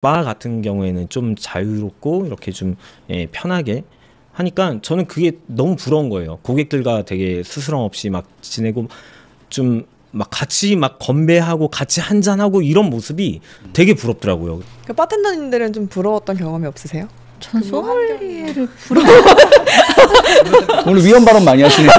바 같은 경우에는 좀 자유롭고 이렇게 좀 편하게 하니까 저는 그게 너무 부러운 거예요. 고객들과 되게 스스럼 없이 막 지내고 좀 막 같이 막 건배하고 같이 한잔하고 이런 모습이 되게 부럽더라고요. 그 바텐더님들은 좀 부러웠던 경험이 없으세요? 전 소믈리에를 부러워. 오늘 위험 발언 많이 하시네요.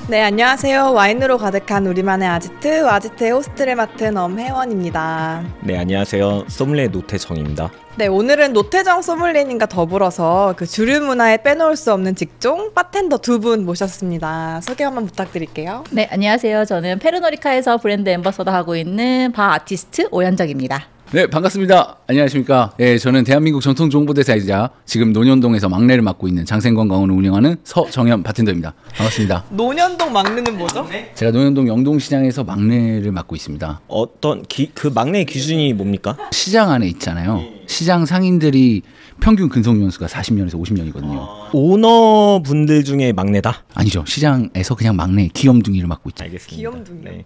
네, 안녕하세요. 와인으로 가득한 우리만의 아지트, 아지트의 호스트를 맡은 엄혜원입니다. 네, 안녕하세요. 소믈리에 노태정입니다. 네, 오늘은 노태정 소믈리에님과 더불어서 그 주류 문화에 빼놓을 수 없는 직종 바텐더 두 분 모셨습니다. 소개 한번 부탁드릴게요. 네, 안녕하세요. 저는 페르노리카에서 브랜드 앰버서더 하고 있는 바 아티스트 오현정입니다. 네, 반갑습니다. 안녕하십니까. 예, 저는 대한민국 전통정보대사이자 지금 논현동에서 막내를 맡고 있는 장생관광원을 운영하는 서정현 바텐더입니다. 반갑습니다. 논현동 막내는 뭐죠? 제가 논현동 영동시장에서 막내를 맡고 있습니다. 어떤 그 막내의 기준이 뭡니까? 시장 안에 있잖아요. 시장 상인들이 평균 근속 연수가 40년에서 50년이거든요. 오너분들 중에 막내다? 아니죠. 시장에서 그냥 막내 귀염둥이를 맡고 있죠. 알겠습니다. 귀염둥이요? 네.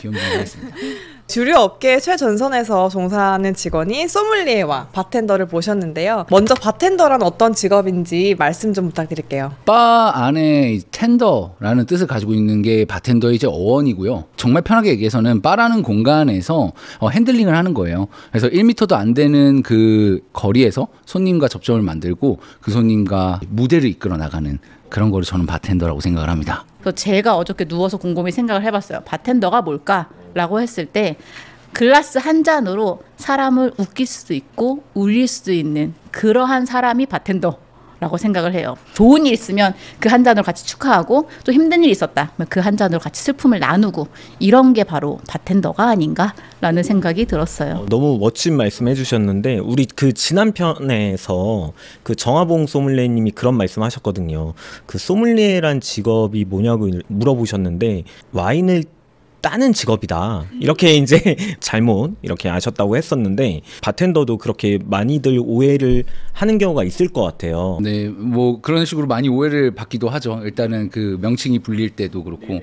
귀염둥이 하겠습니다. 주류 업계의 최전선에서 종사하는 직원이 소믈리에와 바텐더를 모셨는데요. 먼저 바텐더란 어떤 직업인지 말씀 좀 부탁드릴게요. 바 안에 텐더라는 뜻을 가지고 있는 게 바텐더의 이제 어원이고요. 정말 편하게 얘기해서는 바라는 공간에서 핸들링을 하는 거예요. 그래서 1m도 안 되는 그 거리에서 손님과 접점을 만들고 그 손님과 무대를 이끌어 나가는 그런 거를 저는 바텐더라고 생각을 합니다. 제가 어저께 누워서 곰곰이 생각을 해봤어요. 바텐더가 뭘까라고 했을 때 글라스 한 잔으로 사람을 웃길 수도 있고 울릴 수도 있는 그러한 사람이 바텐더라고 생각을 해요. 좋은 일 있으면 그 한 잔으로 같이 축하하고 또 힘든 일이 있었다 그 한 잔으로 같이 슬픔을 나누고 이런 게 바로 바텐더가 아닌가라는 생각이 들었어요. 너무 멋진 말씀 해주셨는데 우리 그 지난 편에서 그 정화봉 소믈리에님이 그런 말씀하셨거든요. 그 소믈리에란 직업이 뭐냐고 물어보셨는데 와인을 따는 직업이다 이렇게 이제 잘못 이렇게 아셨다고 했었는데 바텐더도 그렇게 많이들 오해를 하는 경우가 있을 것 같아요. 네, 뭐 그런 식으로 많이 오해를 받기도 하죠. 일단은 그 명칭이 불릴 때도 그렇고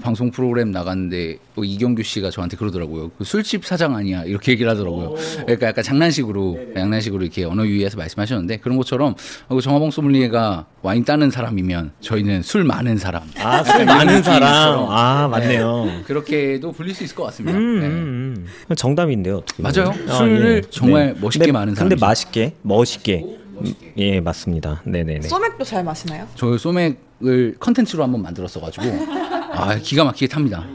방송 프로그램 나갔는데 이경규 씨가 저한테 그러더라고요. 그 술집 사장 아니야 이렇게 얘기를 하더라고요. 그러니까 약간 장난식으로 이렇게 언어 유희해서 말씀하셨는데 그런 것처럼 정화봉 소믈리에가 와인 따는 사람이면 저희는 술 많은 사람. 아, 술 많은 사람. 아, 맞네요. 네, 그렇게도 불릴 수 있을 것 같습니다. 정답인데요. 맞아요. 술을 정말 멋있게 많은 사람. 근데 맛있게, 멋있게. 예, 맞습니다. 네네네. 소맥도 잘 마시나요? 저 소맥을 컨텐츠로 한번 만들었어가지고 기가 막히게 탑니다.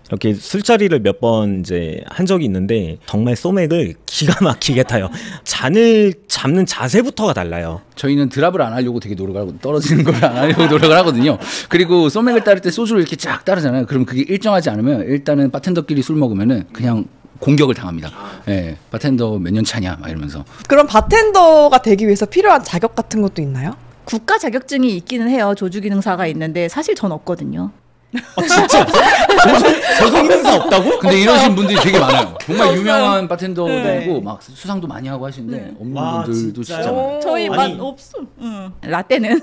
이렇게 술자리를 몇 번 이제 한 적이 있는데 정말 소맥을 기가 막히게 타요. 잔을 잡는 자세부터가 달라요. 저희는 드랍을 안 하려고 되게 노력을 하고 떨어지는 걸 안 하려고 노력을 하거든요. 그리고 소맥을 따를 때 소주를 이렇게 쫙 따르잖아요. 그럼 그게 일정하지 않으면 일단은 바텐더끼리 술 먹으면은 그냥 공격을 당합니다. 예, 바텐더 몇 년 차냐 막 이러면서. 그럼 바텐더가 되기 위해서 필요한 자격 같은 것도 있나요? 국가 자격증이 있기는 해요. 조주기능사가 있는데 사실 전 없거든요. 진짜? 조주기능사 없다고? 근데 이러신 분들이 되게 많아요. 정말 유명한 바텐더들이고 네. 막 수상도 많이 하고 하시는데 없는 와, 분들도 진짜요? 진짜 많아요. 저희 아니. 맛 없어. 라떼는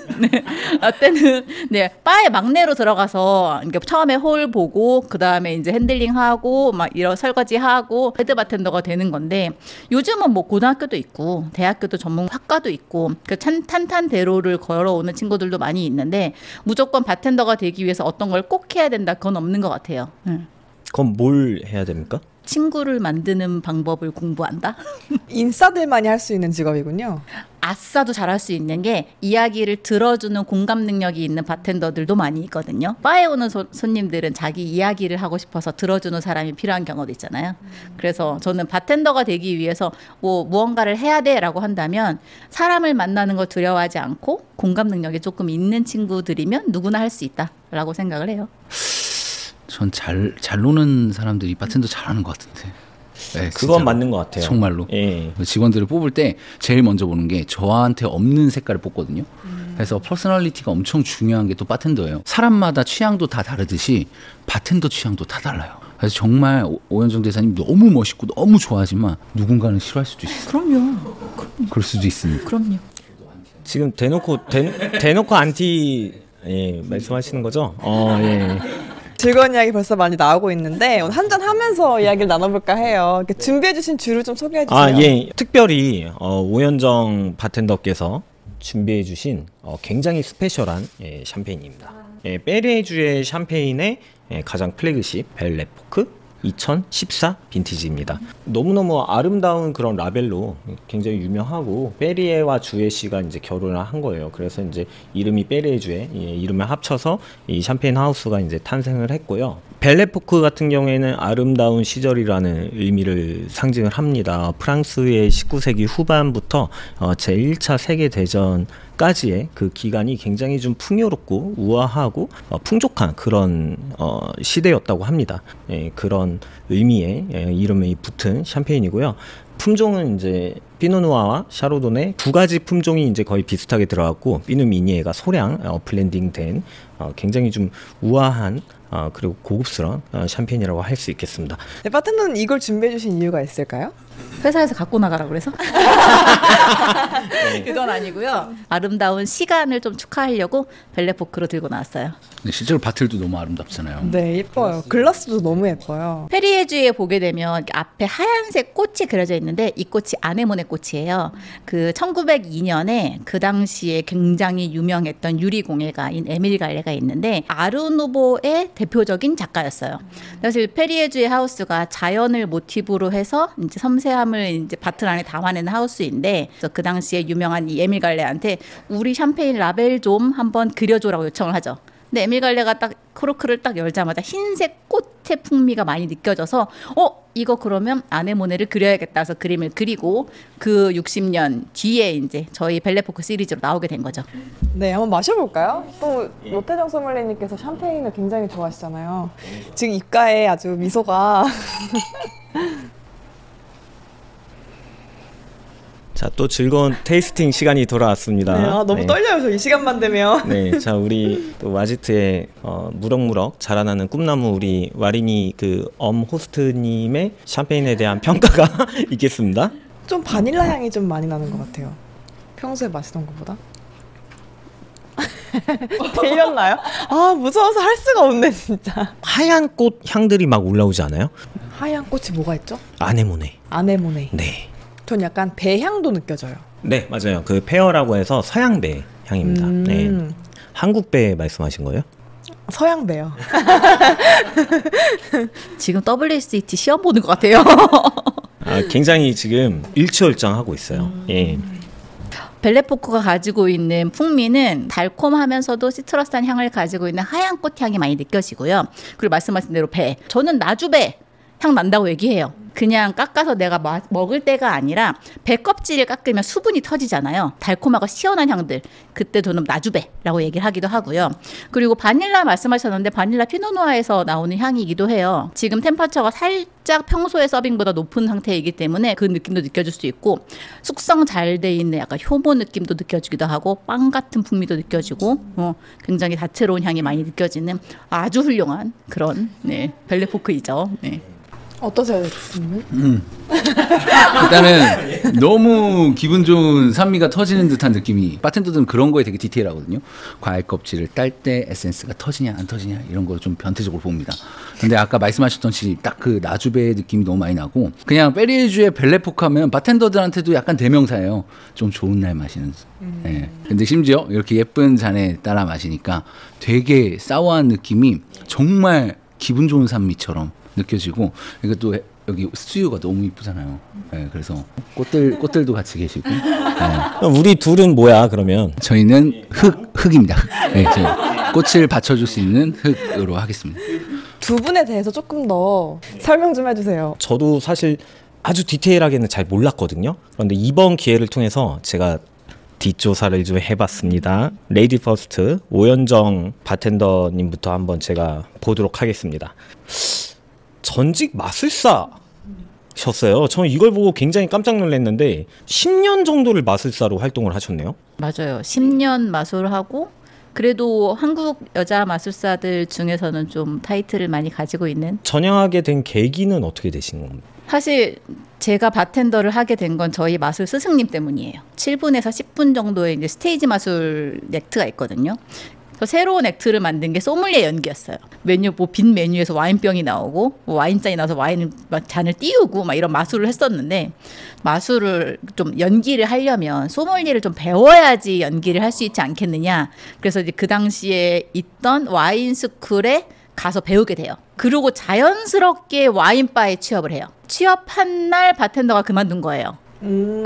바에 막내로 들어가서 이렇게 처음에 홀 보고 그 다음에 이제 핸들링하고 막 이런 설거지하고 헤드 바텐더가 되는 건데 요즘은 뭐 고등학교도 있고 대학교도 전문 학과도 있고 그 탄탄대로를 걸어오는 친구들도 많이 있는데 무조건 바텐더가 되기 위해서 어떤 걸 꼭 해야 된다 그건 없는 것 같아요. 그럼 뭘 해야 됩니까? 친구를 만드는 방법을 공부한다. 인싸들만이 할 수 있는 직업이군요. 아싸도 잘할 수 있는 게 이야기를 들어주는 공감 능력이 있는 바텐더들도 많이 있거든요. 바에 오는 손님들은 자기 이야기를 하고 싶어서 들어주는 사람이 필요한 경우도 있잖아요. 그래서 저는 바텐더가 되기 위해서 뭐 무언가를 해야 돼라고 한다면 사람을 만나는 걸 두려워하지 않고 공감 능력이 조금 있는 친구들이면 누구나 할 수 있다라고 생각을 해요. 전 잘 노는 사람들이 바텐더 잘하는 것 같은데. 네, 그건 진짜로. 맞는 것 같아요. 정말로. 예. 직원들을 뽑을 때 제일 먼저 보는 게 저한테 없는 색깔을 뽑거든요. 그래서 퍼스널리티가 엄청 중요한 게 또 바텐더예요. 사람마다 취향도 다 다르듯이 바텐더 취향도 다 달라요. 그래서 정말 오현정 대사님 너무 멋있고 너무 좋아하지만 누군가는 싫어할 수도 있어요. 그럼요. 그럴 수도 있으니까. 그럼요. 지금 대놓고 안티 예, 말씀하시는 거죠? 예. 즐거운 이야기 벌써 많이 나오고 있는데 오늘 한잔 하면서 이야기를 나눠볼까 해요. 이렇게 준비해주신 주를 좀 소개해주세요. 예. 특별히 오현정 바텐더께서 준비해주신 굉장히 스페셜한 샴페인입니다. 베리에주의 샴페인의 가장 플래그십 벨레포크 2014 빈티지입니다. 너무너무 아름다운 그런 라벨로 굉장히 유명하고 베리에와 주에 씨가 이제 결혼을 한 거예요. 그래서 이제 이름이 베리에주에 이름을 합쳐서 이 샴페인 하우스가 이제 탄생을 했고요. 벨레포크 같은 경우에는 아름다운 시절이라는 의미를 상징을 합니다. 프랑스의 19세기 후반부터 제1차 세계대전까지의 그 기간이 굉장히 좀 풍요롭고 우아하고 풍족한 그런 시대였다고 합니다. 그런 의미의 이름이 붙은 샴페인이고요. 품종은 이제 피노누아와 샤르도네 두 가지 품종이 이제 거의 비슷하게 들어갔고 피누미니에가 소량 블렌딩된 굉장히 좀 우아한 그리고 고급스러운 샴페인이라고 할 수 있겠습니다. 네, 바텐더는 이걸 준비해주신 이유가 있을까요? 회사에서 갖고 나가라 그래서? 그건 아니고요. 아름다운 시간을 좀 축하하려고 벨레포크로 들고 나왔어요. 근데 실제로 바틀도 너무 아름답잖아요. 네, 예뻐요. 글라스도 너무 예뻐요. 페리에주에 보게 되면 앞에 하얀색 꽃이 그려져 있는데 이 꽃이 아네모네 꽃이에요. 그 1902년에 그 당시에 굉장히 유명했던 유리공예가인 에밀 갈레가 있는데 아르누보의 대표적인 작가였어요. 사실 페리에주의 하우스가 자연을 모티브로 해서 이제 섬세함을 이제 바틀 안에 담아내는 하우스인데 그래서 그 당시에 유명한 이 에밀 갈레한테 우리 샴페인 라벨 좀 한번 그려줘라고 요청을 하죠. 근데 에밀 갈레가 딱 코르크를 딱 열자마자 흰색 꽃의 풍미가 많이 느껴져서 이거 그러면 아네모네를 그려야겠다 해서 그림을 그리고 그 60년 뒤에 이제 저희 벨레포크 시리즈로 나오게 된 거죠. 네, 한번 마셔볼까요? 또 노태정 소믈리님께서 샴페인을 굉장히 좋아하시잖아요. 지금 입가에 아주 미소가 자, 또 즐거운 테이스팅 시간이 돌아왔습니다. 네, 너무 떨려요. 저 이 시간만 되면. 네, 자 우리 또 와지트의 무럭무럭 자라나는 꿈나무 우리 와리니 그 호스트님의 샴페인에 대한 평가가 있겠습니다. 좀 바닐라 향이 좀 많이 나는 것 같아요. 평소에 마시던 것보다. 들렸나요? 아, 무서워서 할 수가 없네 진짜. 하얀 꽃 향들이 막 올라오지 않아요? 하얀 꽃이 뭐가 있죠? 아네모네. 아네모네. 네. 전 약간 배향도 느껴져요. 네, 맞아요. 그 페어라고 해서 서양배 향입니다. 네. 한국배 말씀하신 거예요? 서양배요. 지금 WSET 시험 보는 것 같아요. 굉장히 지금 일취월장하고 있어요. 예. 벨레포크가 가지고 있는 풍미는 달콤하면서도 시트러스한 향을 가지고 있는 하얀 꽃향이 많이 느껴지고요. 그리고 말씀하신 대로 배. 저는 나주배 향 난다고 얘기해요. 그냥 깎아서 내가 먹을 때가 아니라 배 껍질을 깎으면 수분이 터지잖아요. 달콤하고 시원한 향들. 그때 저는 나주배라고 얘기를 하기도 하고요. 그리고 바닐라 말씀하셨는데 바닐라 피노누아에서 나오는 향이기도 해요. 지금 템퍼처가 살짝 평소의 서빙보다 높은 상태이기 때문에 그 느낌도 느껴질 수 있고 숙성 잘 돼 있는 약간 효모 느낌도 느껴지기도 하고 빵 같은 풍미도 느껴지고 굉장히 다채로운 향이 많이 느껴지는 아주 훌륭한 그런 벨레포크이죠. 네. 어떠세요, 일단은 너무 기분 좋은 산미가 터지는 듯한 느낌이 바텐더들은 그런 거에 되게 디테일하거든요. 과일 껍질을 딸 때 에센스가 터지냐 안 터지냐 이런 거 좀 변태적으로 봅니다. 근데 아까 말씀하셨던 딱 그 나주배의 느낌이 너무 많이 나고 그냥 페리에주의 벨레포크 하면 바텐더들한테도 약간 대명사예요. 좀 좋은 날 마시는. 네. 근데 심지어 이렇게 예쁜 잔에 따라 마시니까 되게 사워한 느낌이 정말 기분 좋은 산미처럼 느껴지고 이것도 여기 수유가 너무 이쁘잖아요. 네, 그래서 꽃들도 같이 계시고. 네. 우리 둘은 뭐야 그러면? 저희는 흙입니다. 흙. 네, 꽃을 받쳐줄 수 있는 흙으로 하겠습니다. 두 분에 대해서 조금 더 설명 좀 해주세요. 저도 사실 아주 디테일하게는 잘 몰랐거든요. 그런데 이번 기회를 통해서 제가 뒷조사를 좀 해봤습니다. 레이디 퍼스트 오현정 바텐더님부터 한번 제가 보도록 하겠습니다. 전직 마술사셨어요. 저는 이걸 보고 굉장히 깜짝 놀랐는데 10년 정도를 마술사로 활동을 하셨네요. 맞아요. 10년 마술하고 그래도 한국 여자 마술사들 중에서는 좀 타이틀을 많이 가지고 있는. 전향하게 된 계기는 어떻게 되신 겁니까? 사실 제가 바텐더를 하게 된 건 저희 마술 스승님 때문이에요. 7분에서 10분 정도의 이제 스테이지 마술 액트가 있거든요. 그래서 새로운 액트를 만든 게 소믈리에 연기였어요. 메뉴 뭐 빈 메뉴에서 와인병이 나오고 뭐 와인잔이 나와서 와인 잔을 띄우고 막 이런 마술을 했었는데 마술을 좀 연기를 하려면 소믈리에를 좀 배워야지 연기를 할 수 있지 않겠느냐. 그래서 이제 그 당시에 있던 와인 스쿨에 가서 배우게 돼요. 그리고 자연스럽게 와인바에 취업을 해요. 취업한 날 바텐더가 그만둔 거예요.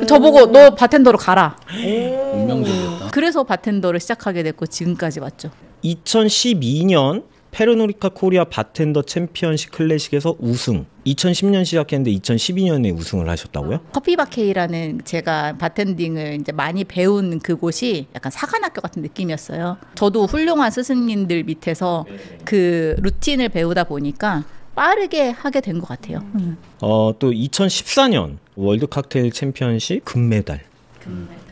저보고 너 바텐더로 가라. 운명적이었다. 그래서 바텐더를 시작하게 됐고 지금까지 왔죠. 2012년 페르노리카 코리아 바텐더 챔피언십 클래식에서 우승. 2010년 시작했는데 2012년에 우승을 하셨다고요? 커피바케이라는 제가 바텐딩을 이제 많이 배운 그곳이 약간 사관학교 같은 느낌이었어요. 저도 훌륭한 스승님들 밑에서 그 루틴을 배우다 보니까 빠르게 하게 된 것 같아요. 또 2014년 월드 칵테일 챔피언십 금메달.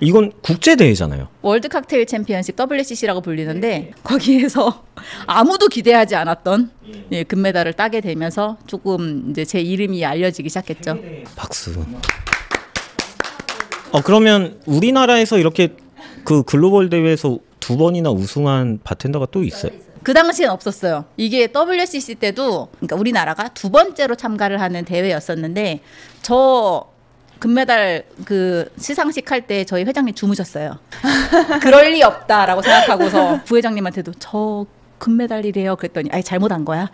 이건 국제 대회잖아요. 월드 칵테일 챔피언십 WCC라고 불리는데 거기에서 아무도 기대하지 않았던 예, 금메달을 따게 되면서 조금 이제 제 이름이 알려지기 시작했죠. 박수. 그러면 우리나라에서 이렇게 그 글로벌 대회에서 2번이나 우승한 바텐더가 또 있어요? 그 당시엔 없었어요. 이게 WCC 때도 그러니까 우리나라가 2번째로 참가를 하는 대회였었는데 저 금메달 그 시상식 할 때 저희 회장님 주무셨어요. 그럴 리 없다라고 생각하고서 부회장님한테도 저 금메달이래요 그랬더니 아이 잘못한 거야.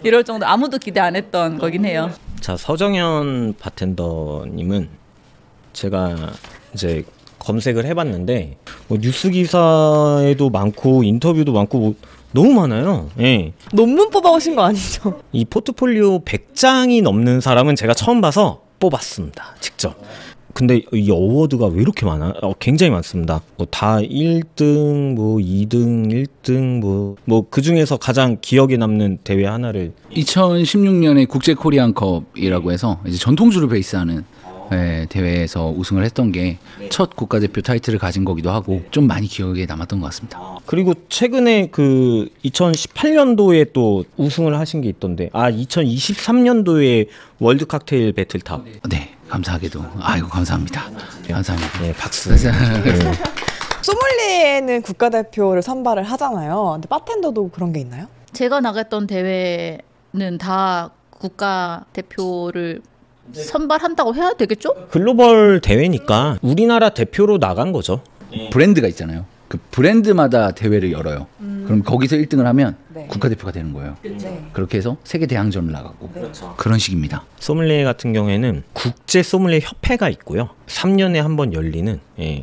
이럴 정도 아무도 기대 안 했던 거긴 해요. 자, 서정현 바텐더님은 제가 이제 검색을 해봤는데 뭐 뉴스 기사에도 많고 인터뷰도 많고 뭐 너무 많아요. 예. 논문 뽑아오신 거 아니죠? 이 포트폴리오 100장이 넘는 사람은 제가 처음 봐서 뽑았습니다. 직접. 근데 이 어워드가 왜 이렇게 많아? 굉장히 많습니다. 뭐 다 1등, 뭐 2등, 1등, 뭐 그 중에서 가장 기억에 남는 대회 하나를 2016년에 국제 코리안컵이라고 해서 이제 전통주를 베이스하는 대회에서 우승을 했던 게 첫 국가대표 타이틀을 가진 거기도 하고 좀 많이 기억에 남았던 것 같습니다. 그리고 최근에 그 2018년도에 또 우승을 하신 게 있던데 2023년도에 월드 칵테일 배틀탑. 네, 감사하게도 아이고 감사합니다. 감사합니다. 네, 박수. 소믈리에는 국가대표를 선발을 하잖아요. 근데 바텐더도 그런 게 있나요? 제가 나갔던 대회는 다 국가대표를 선발한다고 해야 되겠죠? 글로벌 대회니까 우리나라 대표로 나간 거죠. 브랜드가 있잖아요. 그 브랜드마다 대회를 열어요. 그럼 거기서 1등을 하면 네. 국가대표가 되는 거예요. 네. 그렇게 해서 세계 대항전을 나가고 그런 식입니다. 소믈리에 같은 경우에는 국제 소믈리에 협회가 있고요. 3년에 한 번 열리는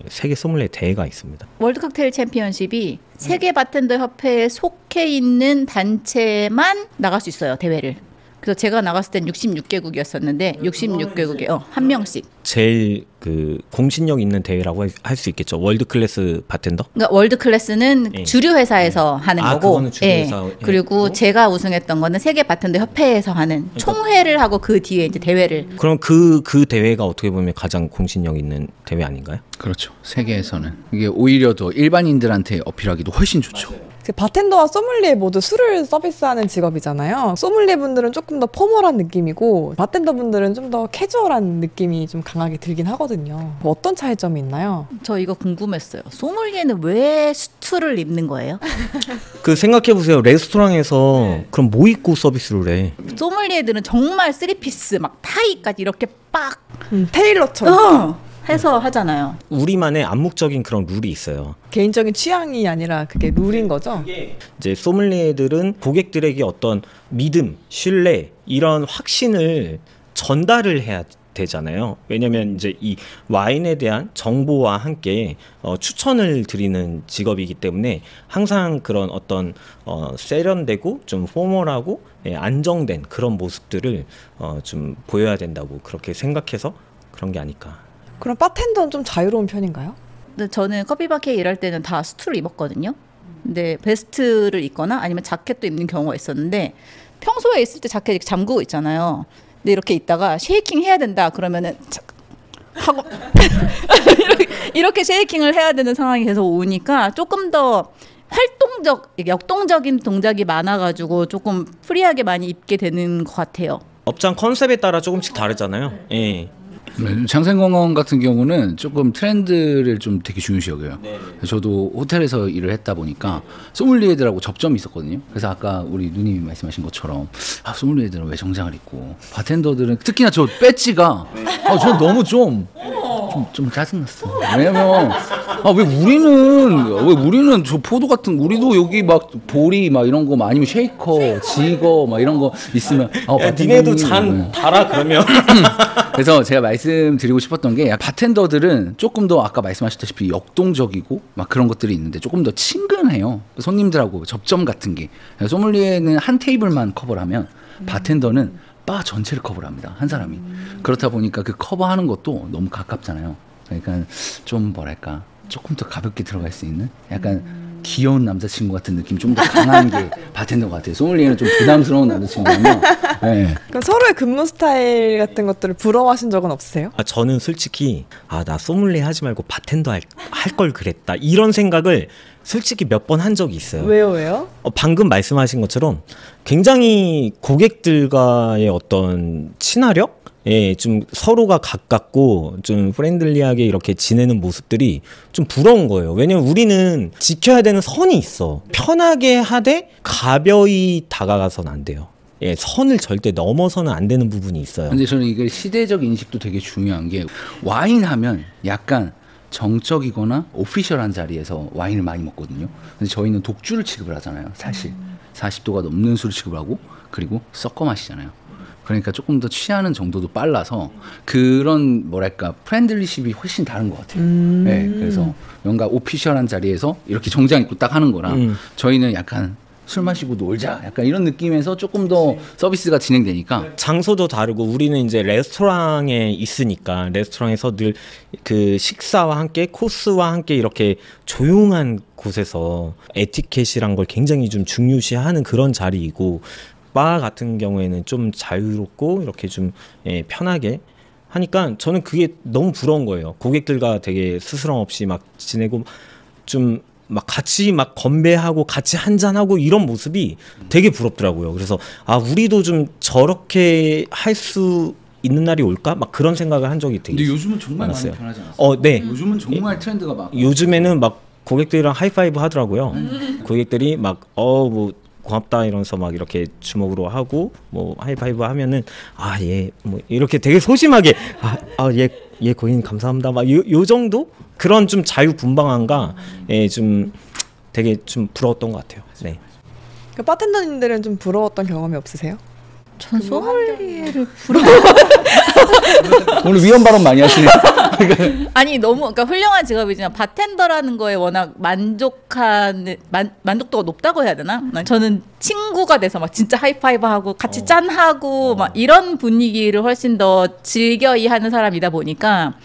세계 소믈리에 대회가 있습니다. 월드 칵테일 챔피언십이 세계 바텐더 협회에 속해 있는 단체만 나갈 수 있어요, 대회를. 그래서 제가 나갔을 땐 66개국이었었는데 66개국에 한 명씩. 제일 그 공신력 있는 대회라고 할 수 있겠죠. 월드 클래스 바텐더. 그러니까 월드 클래스는 주류 회사에서 하는 거고, 그거는 주류 회사. 그리고 제가 우승했던 거는 세계 바텐더 협회에서 하는 총회를 하고 그 뒤에 이제 대회를. 그럼 그 대회가 어떻게 보면 가장 공신력 있는 대회 아닌가요? 그렇죠. 세계에서는 이게 오히려 더 일반인들한테 어필하기도 훨씬 좋죠. 그 바텐더와 소믈리에 모두 술을 서비스하는 직업이잖아요. 소믈리에 분들은 조금 더 포멀한 느낌이고 바텐더 분들은 좀 더 캐주얼한 느낌이 좀 강하게 들긴 하거든요. 어떤 차이점이 있나요? 저 이거 궁금했어요. 소믈리에는 왜 수트를 입는 거예요? 그 생각해 보세요. 레스토랑에서 그럼 뭐 입고 서비스를 해? 소믈리에들은 정말 쓰리피스 막 타이까지 이렇게 빡 테일러처럼. 해서 하잖아요. 우리만의 암묵적인 그런 룰이 있어요. 개인적인 취향이 아니라 그게 룰인 거죠? 이제 소믈리에들은 고객들에게 어떤 믿음, 신뢰 이런 확신을 전달을 해야 되잖아요. 왜냐면 이제 이 와인에 대한 정보와 함께 추천을 드리는 직업이기 때문에 항상 그런 어떤 세련되고 좀 포멀하고 안정된 그런 모습들을 좀 보여야 된다고 그렇게 생각해서 그런 게 아닐까. 그럼 바텐더는 좀 자유로운 편인가요? 근데 저는 커피바케 일할 때는 다 수트를 입었거든요. 근데 베스트를 입거나 아니면 자켓도 입는 경우가 있었는데 평소에 있을 때 자켓 이렇게 잠그고 있잖아요. 근데 이렇게 있다가 쉐이킹 해야 된다 그러면은 하고 이렇게 쉐이킹을 해야 되는 상황이 계속 오니까 조금 더 역동적인 동작이 많아가지고 조금 프리하게 많이 입게 되는 것 같아요. 업장 컨셉에 따라 조금씩 다르잖아요. 예. 장생건강 같은 경우는 조금 트렌드를 좀 되게 중요시 여겨요. 저도 호텔에서 일을 했다 보니까 소믈리에들하고 접점이 있었거든요. 그래서 아까 우리 누님이 말씀하신 것처럼 소믈리에들은 왜 정장을 입고 바텐더들은 특히나 저 배지가 저 너무 좀 짜증났어. 왜냐면 왜 우리는 저 포도 같은 우리도 여기 막 보리 막 이런 거 아니면 쉐이커, 지거 막 이런 거 있으면 니네도 잔 달아 그러면. 그래서 제가 말씀드리고 싶었던 게 바텐더들은 조금 더 아까 말씀하셨다시피 역동적이고 막 그런 것들이 있는데 조금 더 친근해요. 손님들하고 접점 같은 게. 소믈리에는 한 테이블만 커버를 하면 바텐더는 바 전체를 커버를 합니다. 한 사람이. 그렇다 보니까 그 커버하는 것도 너무 가깝잖아요. 그러니까 좀 뭐랄까 조금 더 가볍게 들어갈 수 있는 약간 귀여운 남자친구 같은 느낌 좀 더 강한 게 바텐더 같아요. 소믈리에는 좀 부담스러운 남자친구라면. 네. 그럼 서로의 근무 스타일 같은 것들을 부러워하신 적은 없으세요? 저는 솔직히 나 소믈리에 하지 말고 바텐더 할 걸 그랬다 이런 생각을 솔직히 몇 번 한 적이 있어요. 왜요? 방금 말씀하신 것처럼 굉장히 고객들과의 어떤 친화력? 예, 좀 서로가 가깝고 좀 프렌들리하게 이렇게 지내는 모습들이 좀 부러운 거예요. 왜냐면 우리는 지켜야 되는 선이 있어. 편하게 하되 가벼이 다가가서는 안 돼요. 예, 선을 절대 넘어서는 안 되는 부분이 있어요. 근데 저는 이게 시대적 인식도 되게 중요한 게 와인 하면 약간 정적이거나 오피셜한 자리에서 와인을 많이 먹거든요. 근데 저희는 독주를 취급을 하잖아요. 사실 40도가 넘는 술을 취급을 하고 그리고 섞어 마시잖아요. 그러니까 조금 더 취하는 정도도 빨라서 그런 뭐랄까 프렌들리십이 훨씬 다른 것 같아요. 네, 그래서 뭔가 오피셜한 자리에서 이렇게 정장 입고 딱 하는 거랑 저희는 약간 술 마시고 놀자 약간 이런 느낌에서 조금 더 서비스가 진행되니까 장소도 다르고 우리는 이제 레스토랑에 있으니까 레스토랑에서 늘 그 식사와 함께 코스와 함께 이렇게 조용한 곳에서 에티켓이란 걸 굉장히 좀 중요시하는 그런 자리이고 바 같은 경우에는 좀 자유롭고 이렇게 좀 편하게 하니까 저는 그게 너무 부러운 거예요. 고객들과 되게 스스럼 없이 막 지내고 좀 막 같이 막 건배하고 같이 한잔하고 이런 모습이 되게 부럽더라고요. 그래서 우리도 좀 저렇게 할 수 있는 날이 올까? 막 그런 생각을 한 적이 되게 근데 요즘은 정말 많았어요. 많이 편하지 않았어요? 네. 요즘은 정말 트렌드가 막 요즘에는 막 고객들이랑 하이파이브 하더라고요. 고객들이 막 뭐 고맙다 이러면서 막 이렇게 주먹으로 하고 뭐 하이파이브 하면은 예 뭐 이렇게 되게 소심하게 예 고객님 감사합니다 막 요 정도 그런 좀 자유분방함과 좀 되게 좀 부러웠던 것 같아요. 네. 그 바텐더님들은 좀 부러웠던 경험이 없으세요? 전 소믈리에를 오늘 위험 발언 많이 하시네요. 아니 너무 그러니까 훌륭한 직업이지만 바텐더라는 거에 워낙 만족도가 높다고 해야 되나? 저는 친구가 돼서 막 진짜 하이파이브 하고 같이 짠하고 막 이런 분위기를 훨씬 더 즐겨이 하는 사람이다 보니까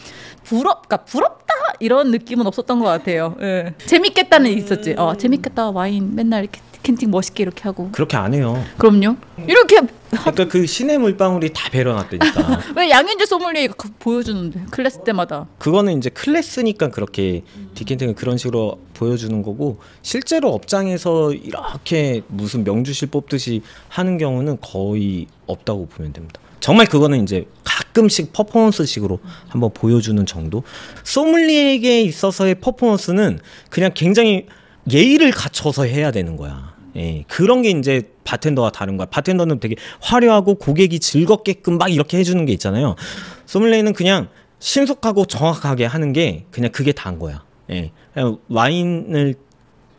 부럽다 이런 느낌은 없었던 것 같아요. 예. 재밌겠다는 있었지. 재밌겠다 와인 맨날 이렇게 캔팅 멋있게 이렇게 하고. 그렇게 안 해요. 그럼요. 이렇게 그러니까 그 신의 물방울이 다 배려놨다니까. 왜 양현주 소믈리에 보여주는데 클래스 때마다. 그거는 이제 클래스니까 그렇게 디켄팅을 그런 식으로 보여주는 거고 실제로 업장에서 이렇게 무슨 명주실 뽑듯이 하는 경우는 거의 없다고 보면 됩니다. 정말 그거는 이제 가끔씩 퍼포먼스식으로 한번 보여주는 정도. 소믈리에에게 있어서의 퍼포먼스는 그냥 굉장히 예의를 갖춰서 해야 되는 거야. 예, 그런 게 이제 바텐더와 다른 거야. 바텐더는 되게 화려하고 고객이 즐겁게끔 막 이렇게 해주는 게 있잖아요. 소믈리에는 그냥 신속하고 정확하게 하는 게 그냥 그게 다인 거야. 예, 그냥 와인을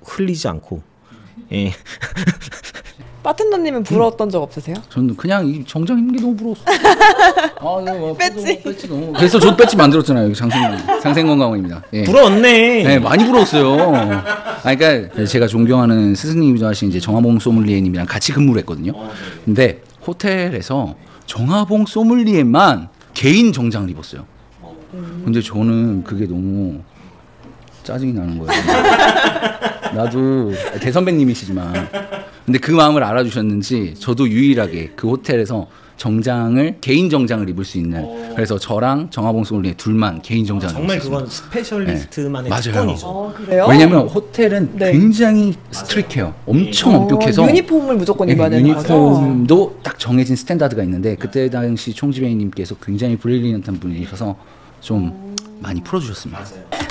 흘리지 않고. 예. 바텐더님은 부러웠던 적 없으세요? 저는 그냥 이 정장 입는 게 너무 부러웠어. 배지 너무. 그래서 저 배지 만들었잖아요. 여기 장생건강원입니다. 예. 부러웠네. 네, 많이 부러웠어요. 그러니까 제가 존경하는 스승님이자 하신 이제 정화봉 소믈리에님이랑 같이 근무를 했거든요. 근데 호텔에서 정화봉 소믈리에만 개인 정장을 입었어요. 근데 저는 그게 너무 짜증이 나는 거예요. 나도 대선배님이시지만 근데 그 마음을 알아주셨는지 저도 유일하게 그 호텔에서 정장을 개인 정장을 입을 수 있는 그래서 저랑 정하봉 소믈리에 둘만 개인 정장을 정말 입었습니다. 그건 스페셜리스트만의 맞아요. 특권이죠. 그래요? 왜냐면 호텔은 네. 굉장히 스트릭해요. 엄청 엄격해서 유니폼을 무조건 입어야 되는 거죠? 유니폼도 딱 정해진 스탠다드가 있는데 그때 당시 총지배님께서 굉장히 브릴리언트한 분이셔서 좀 많이 풀어주셨습니다.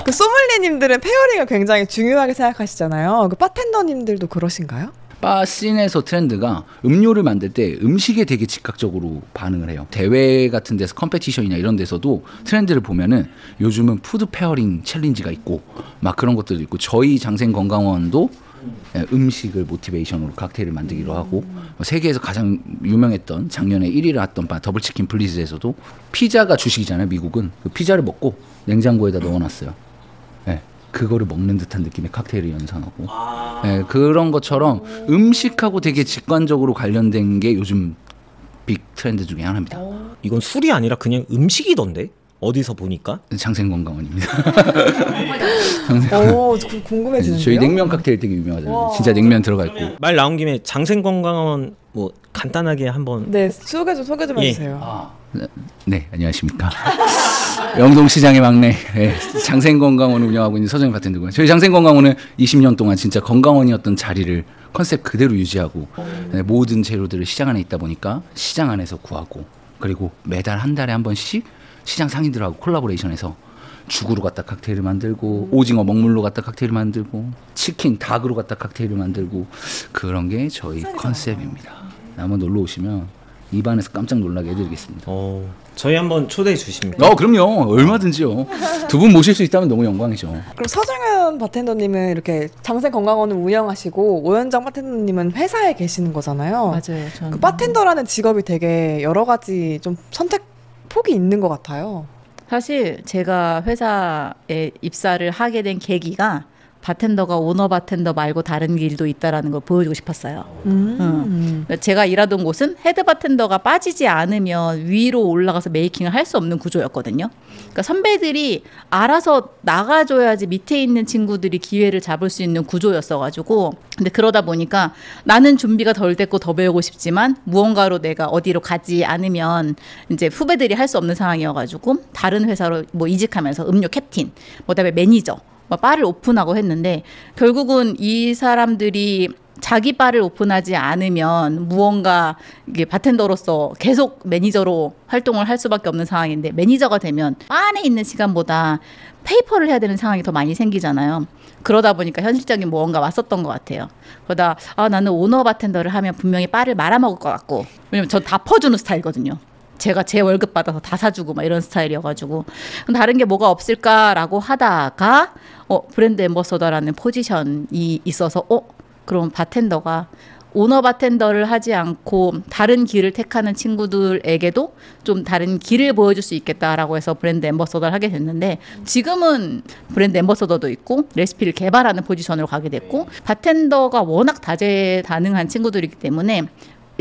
그 소믈리에님들은 페어링을 굉장히 중요하게 생각하시잖아요. 그 바텐더님들도 그러신가요? 바 씬에서 트렌드가 음료를 만들 때 음식에 되게 즉각적으로 반응을 해요. 대회 같은 데서 컴페티션이나 이런 데서도 트렌드를 보면은 요즘은 푸드 페어링 챌린지가 있고 막 그런 것들도 있고 저희 장생건강원도 음식을 모티베이션으로 칵테일을 만들기로 하고 세계에서 가장 유명했던 작년에 1위를 했던 바 더블치킨 블리즈에서도 피자가 주식이잖아요. 미국은 그 피자를 먹고 냉장고에다 넣어놨어요. 네, 그거를 먹는 듯한 느낌의 칵테일을 연상하고 네, 그런 것처럼 음식하고 되게 직관적으로 관련된 게 요즘 빅 트렌드 중에 하나입니다. 이건 술이 아니라 그냥 음식이던데? 어디서 보니까? 장생건강원입니다. 궁금해지는데요? 저희 냉면 칵테일 되게 유명하잖아요. 진짜 냉면 들어가 있고. 말 나온 김에 장생건강원 뭐 간단하게 한번 네, 소개 좀 예. 해주세요. 네, 안녕하십니까. 영동시장의 막내 장생건강원을 운영하고 있는 서정희 바텐더고요. 저희 장생건강원은 20년 동안 진짜 건강원이었던 자리를 컨셉 그대로 유지하고 모든 재료들을 시장 안에 있다 보니까 시장 안에서 구하고 그리고 매달 한 달에 한 번씩 시장 상인들하고 콜라보레이션해서 죽으로 갖다 칵테일을 만들고 오징어 먹물로 갖다 칵테일을 만들고 치킨 닭으로 갖다 칵테일을 만들고 그런 게 저희 컨셉입니다. 한번 놀러 오시면 입안에서 깜짝 놀라게 해드리겠습니다. 저희 한번 초대해 주십니까? 그럼요. 얼마든지요. 두 분 모실 수 있다면 너무 영광이죠. 그럼 서정현 바텐더님은 이렇게 장생건강원을 운영하시고 오현정 바텐더님은 회사에 계시는 거잖아요. 맞아요. 저는 그 바텐더라는 직업이 되게 여러 가지 좀 선택 폭이 있는 것 같아요. 사실 제가 회사에 입사를 하게 된 계기가 바텐더가 오너 바텐더 말고 다른 길도 있다라는 걸 보여주고 싶었어요. 제가 일하던 곳은 헤드 바텐더가 빠지지 않으면 위로 올라가서 메이킹을 할 수 없는 구조였거든요. 그러니까 선배들이 알아서 나가줘야지 밑에 있는 친구들이 기회를 잡을 수 있는 구조였어가지고 근데 그러다 보니까 나는 준비가 덜 됐고 더 배우고 싶지만 무언가로 내가 어디로 가지 않으면 이제 후배들이 할 수 없는 상황이어가지고 다른 회사로 뭐 이직하면서 음료 캡틴, 그다음에 매니저 바를 오픈하고 했는데 결국은 이 사람들이 자기 바를 오픈하지 않으면 무언가 이게 바텐더로서 계속 매니저로 활동을 할 수밖에 없는 상황인데 매니저가 되면 바 안에 있는 시간보다 페이퍼를 해야 되는 상황이 더 많이 생기잖아요. 그러다 보니까 현실적인 무언가 왔었던 것 같아요. 그러다 나는 오너 바텐더를 하면 분명히 바를 말아먹을 것 같고 왜냐면 전 다 퍼주는 스타일이거든요. 제가 제 월급 받아서 다 사주고 막 이런 스타일이어가지고 그럼 다른 게 뭐가 없을까라고 하다가 브랜드 앰버서더라는 포지션이 있어서 그럼 바텐더가 오너 바텐더를 하지 않고 다른 길을 택하는 친구들에게도 좀 다른 길을 보여줄 수 있겠다라고 해서 브랜드 앰버서더를 하게 됐는데 지금은 브랜드 앰버서더도 있고 레시피를 개발하는 포지션으로 가게 됐고 바텐더가 워낙 다재다능한 친구들이기 때문에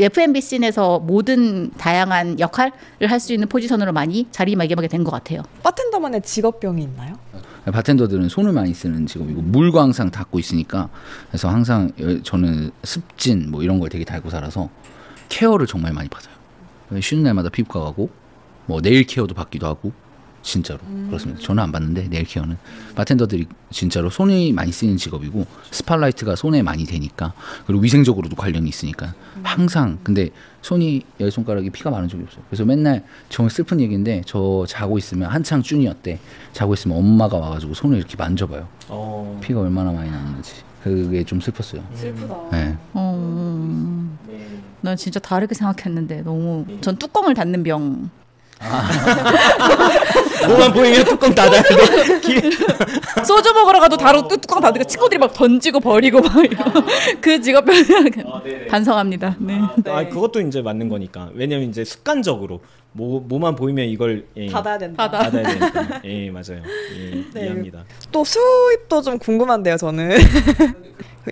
F&B 씬에서 모든 다양한 역할을 할 수 있는 포지션으로 많이 자리매김하게 된 것 같아요. 바텐더만의 직업병이 있나요? 바텐더들은 손을 많이 쓰는 직업이고 물과 항상 닿고 있으니까 그래서 항상 저는 습진 뭐 이런 걸 되게 달고 살아서 케어를 정말 많이 받아요. 쉬는 날마다 피부과 가고 뭐 네일 케어도 받기도 하고 진짜로 그렇습니다. 저는 안 받는데 네일 케어는 바텐더들이 진짜로 손이 많이 쓰이는 직업이고 스팟라이트가 손에 많이 되니까 그리고 위생적으로도 관련이 있으니까 항상 근데 손이 열 손가락에 피가 마른 적이 없어요. 그래서 맨날 정말 슬픈 얘기인데 저 자고 있으면 한창 쭈니였대. 자고 있으면 엄마가 와가지고 손을 이렇게 만져봐요. 피가 얼마나 많이 나는지. 그게 좀 슬펐어요. 슬프다. 네. 난 진짜 다르게 생각했는데 너무 전 뚜껑을 닫는 병. 뭐만 보이면 뚜껑 닫아야 돼. 소주 먹으러 가도 바로 뚜껑 닫으니까 친구들이 막 던지고 버리고 막 그 직업병 반성합니다. 네. 그것도 이제 맞는 거니까. 왜냐면 이제 습관적으로 뭐만 보이면 이걸 닫아야 된다. 닫아야 되니까. 예, 맞아요. 예, 네. 이해합니다. 또 수입도 좀 궁금한데요, 저는.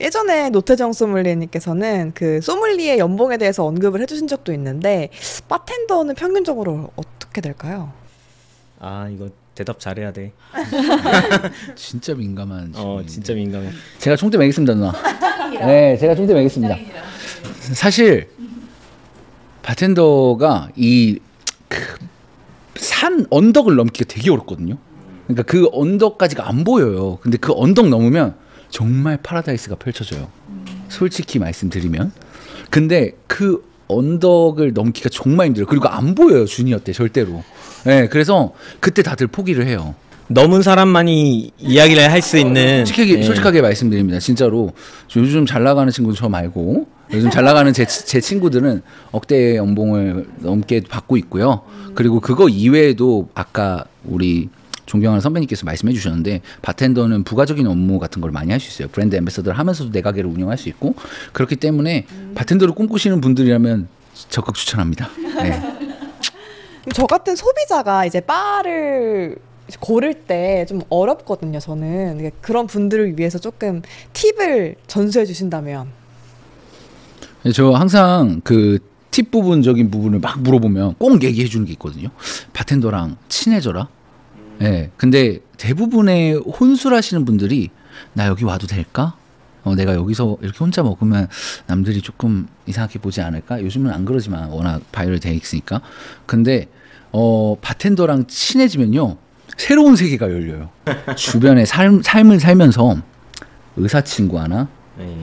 예전에 노태정 소믈리에님께서는 그 소믈리에 연봉에 대해서 언급을 해주신 적도 있는데 바텐더는 평균적으로 어떻게 될까요? 이거 대답 잘해야 돼. 진짜 민감한 질문인데. 진짜 민감해. 제가 총대 매겠습니다, 누나. 네, 제가 총대 매겠습니다. 사실 바텐더가 이 산 언덕을 넘기가 되게 어렵거든요. 그러니까 그 언덕까지가 안 보여요. 근데 그 언덕 넘으면 정말 파라다이스가 펼쳐져요. 솔직히 말씀드리면. 근데 그 언덕을 넘기가 정말 힘들어요. 그리고 안 보여요, 주니어 때 절대로. 네, 그래서 그때 다들 포기를 해요. 넘은 사람만이 이야기를 할 수 있는 솔직하게 말씀드립니다. 진짜로 요즘 잘 나가는 친구 저 말고 요즘 잘 나가는 제 친구들은 억대의 연봉을 넘게 받고 있고요. 그리고 그거 이외에도 아까 우리 존경하는 선배님께서 말씀해 주셨는데 바텐더는 부가적인 업무 같은 걸 많이 할 수 있어요. 브랜드 앰베서더를 하면서도 내 가게를 운영할 수 있고 그렇기 때문에 바텐더를 꿈꾸시는 분들이라면 적극 추천합니다. 네. 저 같은 소비자가 이제 바를 고를 때 좀 어렵거든요. 저는 그런 분들을 위해서 조금 팁을 전수해 주신다면. 저 항상 그 팁 부분적인 부분을 막 물어보면 꼭 얘기해 주는 게 있거든요. 바텐더랑 친해져라. 네, 근데 대부분의 혼술하시는 분들이 나 여기 와도 될까? 내가 여기서 이렇게 혼자 먹으면 남들이 조금 이상하게 보지 않을까? 요즘은 안 그러지만 워낙 바이럴 돼 있으니까. 근데 바텐더랑 친해지면요 새로운 세계가 열려요. 주변에 삶을 살면서 의사 친구 하나,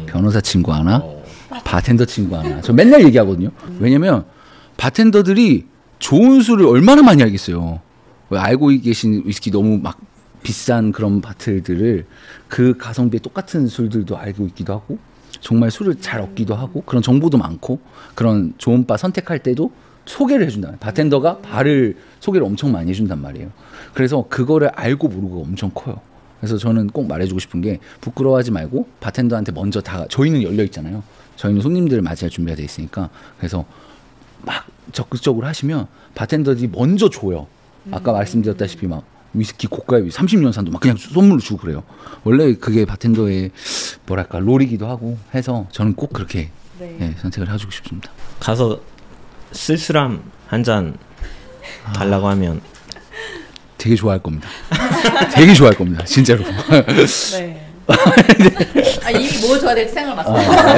변호사 친구 하나, 바텐더 친구 하나. 저 맨날 얘기하거든요. 왜냐면 바텐더들이 좋은 술을 얼마나 많이 알겠어요. 알고 계신 위스키 너무 막 비싼 그런 바틀들을 그 가성비에 똑같은 술들도 알고 있기도 하고 정말 술을 잘 얻기도 하고 그런 정보도 많고 그런 좋은 바 선택할 때도 소개를 해준다. 바텐더가 바를 소개를 엄청 많이 해준단 말이에요. 그래서 그거를 알고 모르고 엄청 커요. 그래서 저는 꼭 말해주고 싶은 게 부끄러워하지 말고 바텐더한테 먼저 저희는 열려 있잖아요. 저희는 손님들을 맞이할 준비가 돼 있으니까 그래서 막 적극적으로 하시면 바텐더들이 먼저 줘요. 아까 말씀드렸다시피 막 위스키 고가의 30년 산도 막 그냥 선물로 주고 그래요. 원래 그게 바텐더의 뭐랄까 롤이기도 하고 해서 저는 꼭 그렇게 네, 선택을 해주고 싶습니다. 가서 쓸쓸함 한 잔 달라고 하면 되게 좋아할 겁니다. 되게 좋아할 겁니다. 진짜로. 네. 이미 뭐 줘야 될지 생각을 맞습니다.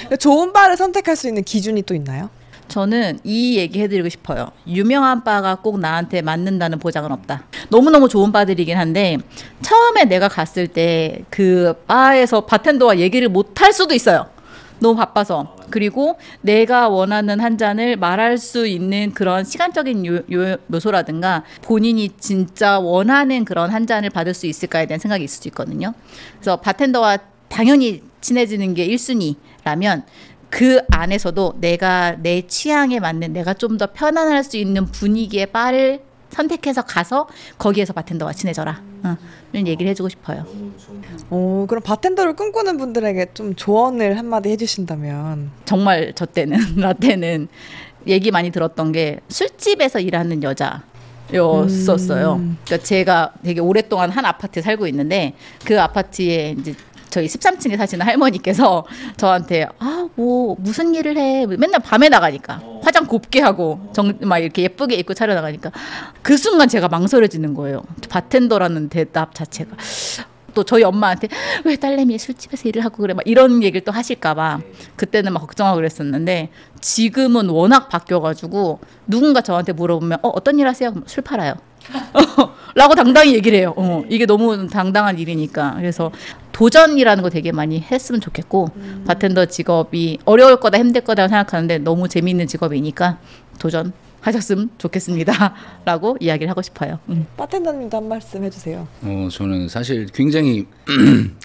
네. 좋은 바를 선택할 수 있는 기준이 또 있나요? 저는 이 얘기 해드리고 싶어요. 유명한 바가 꼭 나한테 맞는다는 보장은 없다. 너무너무 좋은 바들이긴 한데 처음에 내가 갔을 때 그 바에서 바텐더와 얘기를 못 할 수도 있어요. 너무 바빠서. 그리고 내가 원하는 한 잔을 말할 수 있는 그런 시간적인 요소라든가 본인이 진짜 원하는 그런 한 잔을 받을 수 있을까에 대한 생각이 있을 수 있거든요. 그래서 바텐더와 당연히 친해지는 게 1순위라면 그 안에서도 내가 내 취향에 맞는 내가 좀 더 편안할 수 있는 분위기의 바를 선택해서 가서 거기에서 바텐더와 친해져라. 이런 얘기를 해주고 싶어요. 그럼 바텐더를 꿈꾸는 분들에게 좀 조언을 한마디 해주신다면? 정말 저 때는 라떼는 얘기 많이 들었던 게 술집에서 일하는 여자였었어요. 그러니까 제가 되게 오랫동안 한 아파트에 살고 있는데 그 아파트에 이제 저희 13층에 사시는 할머니께서 저한테 뭐 무슨 일을 해 맨날 밤에 나가니까 화장 곱게 하고 막 이렇게 예쁘게 입고 차려 나가니까 그 순간 제가 망설여지는 거예요. 바텐더라는 대답 자체가. 또 저희 엄마한테 왜 딸내미 술집에서 일을 하고 그래 막 이런 얘기를 또 하실까봐 그때는 막 걱정하고 그랬었는데 지금은 워낙 바뀌어가지고 누군가 저한테 물어보면 어떤 일 하세요? 술 팔아요. 라고 당당히 얘기를 해요. 이게 너무 당당한 일이니까. 그래서 도전이라는 거 되게 많이 했으면 좋겠고 바텐더 직업이 어려울 거다 힘들 거다 생각하는데 너무 재미있는 직업이니까 도전하셨으면 좋겠습니다. 라고 이야기를 하고 싶어요. 바텐더님도 한 말씀 해주세요. 저는 사실 굉장히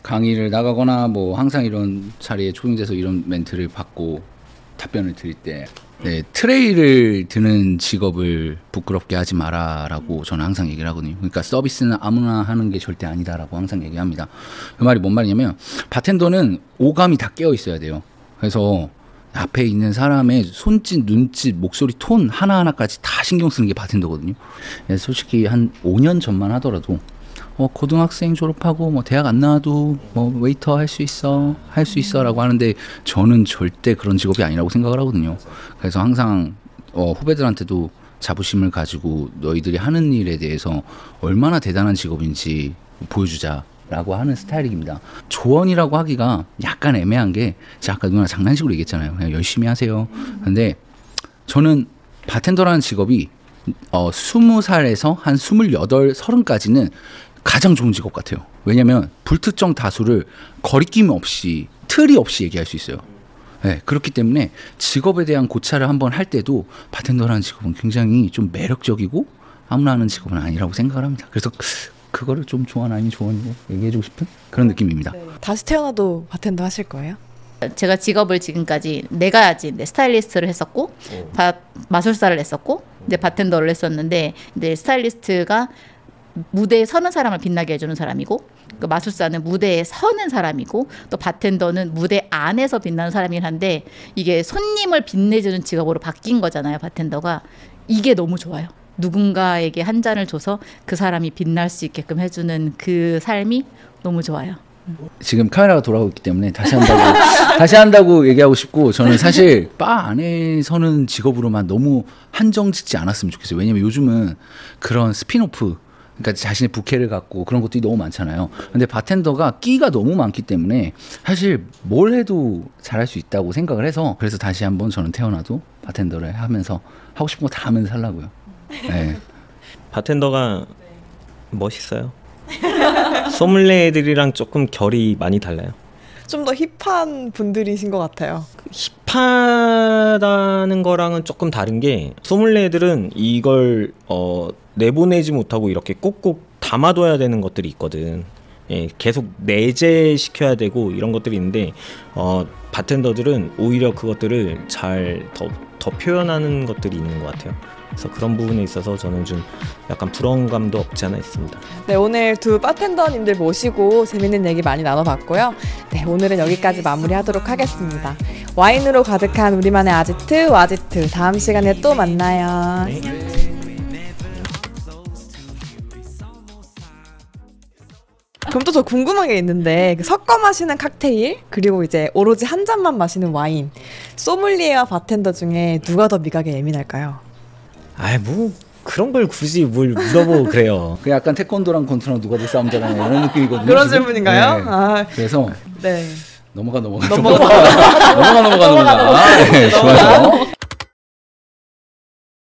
강의를 나가거나 뭐 항상 이런 자리에 초빙돼서 이런 멘트를 받고 답변을 드릴 때 트레이를 드는 직업을 부끄럽게 하지 마라라고 저는 항상 얘기를 하거든요. 그러니까 서비스는 아무나 하는 게 절대 아니다라고 항상 얘기합니다. 그 말이 뭔 말이냐면 바텐더는 오감이 다 깨어 있어야 돼요. 그래서 앞에 있는 사람의 손짓, 눈짓, 목소리, 톤 하나하나까지 다 신경 쓰는 게 바텐더거든요. 솔직히 한 5년 전만 하더라도 고등학생 졸업하고 뭐 대학 안 나와도 뭐 웨이터 할 수 있어라고 하는데 저는 절대 그런 직업이 아니라고 생각을 하거든요. 그래서 항상 후배들한테도 자부심을 가지고 너희들이 하는 일에 대해서 얼마나 대단한 직업인지 보여주자라고 하는 스타일입니다. 조언이라고 하기가 약간 애매한 게 제가 아까 누나 장난식으로 얘기했잖아요. 그냥 열심히 하세요. 근데 저는 바텐더라는 직업이 20살에서 한 28, 30까지는 가장 좋은 직업 같아요. 왜냐면 불특정 다수를 거리낌 없이 틀이 없이 얘기할 수 있어요. 네, 그렇기 때문에 직업에 대한 고찰을 한번 할 때도 바텐더라는 직업은 굉장히 좀 매력적이고 아무나 하는 직업은 아니라고 생각을 합니다. 그래서 그거를 좀 좋아하는 아니면 좋아하는 거 얘기해주고 싶은 그런 느낌입니다. 다시 태어나도 바텐더 하실 거예요? 제가 직업을 지금까지 네 가지 이제 스타일리스트를 했었고 마술사를 했었고 이제 바텐더를 했었는데 이제 스타일리스트가 무대에 서는 사람을 빛나게 해주는 사람이고 그 마술사는 무대에 서는 사람이고 또 바텐더는 무대 안에서 빛나는 사람이긴 한데 이게 손님을 빛내주는 직업으로 바뀐 거잖아요. 바텐더가 이게 너무 좋아요. 누군가에게 한 잔을 줘서 그 사람이 빛날 수 있게끔 해주는 그 삶이 너무 좋아요. 지금 카메라가 돌아가고 있기 때문에 다시 한다고 얘기하고 싶고 저는 사실 바 안에 서는 직업으로만 너무 한정 짓지 않았으면 좋겠어요. 왜냐면 요즘은 그런 스피노프 그러니까 자신의 부캐를 갖고 그런 것들이 너무 많잖아요. 근데 바텐더가 끼가 너무 많기 때문에 사실 뭘 해도 잘할 수 있다고 생각을 해서 그래서 다시 한번 저는 태어나도 바텐더를 하면서 하고 싶은 거 다 하면서 살라고요. 네. 바텐더가 멋있어요. 소믈리에들이랑 조금 결이 많이 달라요. 좀 더 힙한 분들이신 것 같아요. 힙하다는 거랑은 조금 다른 게 소믈리에들은 이걸 내보내지 못하고 이렇게 꼭꼭 담아둬야 되는 것들이 있거든. 예, 계속 내재시켜야 되고 이런 것들이 있는데 바텐더들은 오히려 그것들을 잘 더 표현하는 것들이 있는 것 같아요. 그래서 그런 부분에 있어서 저는 좀 약간 부러운 감도 없지 않아 있습니다. 네, 오늘 두 바텐더님들 모시고 재밌는 얘기 많이 나눠봤고요. 네, 오늘은 여기까지 마무리하도록 하겠습니다. 와인으로 가득한 우리만의 아지트 와지트 다음 시간에 또 만나요. 네. 그럼 또 저 궁금한 게 있는데 그 섞어 마시는 칵테일 그리고 이제 오로지 한 잔만 마시는 와인 소믈리에와 바텐더 중에 누가 더 미각에 예민할까요? 아이 뭐 그런 걸 굳이 뭘 물어보고 그래요. 그 약간 태권도랑 권투랑 누가 더 싸움 잘하냐 이런 느낌이거든요. 그런 지금? 질문인가요? 네. 아, 그래서 네. 넘어가. 넘어가. 네, 좋아요.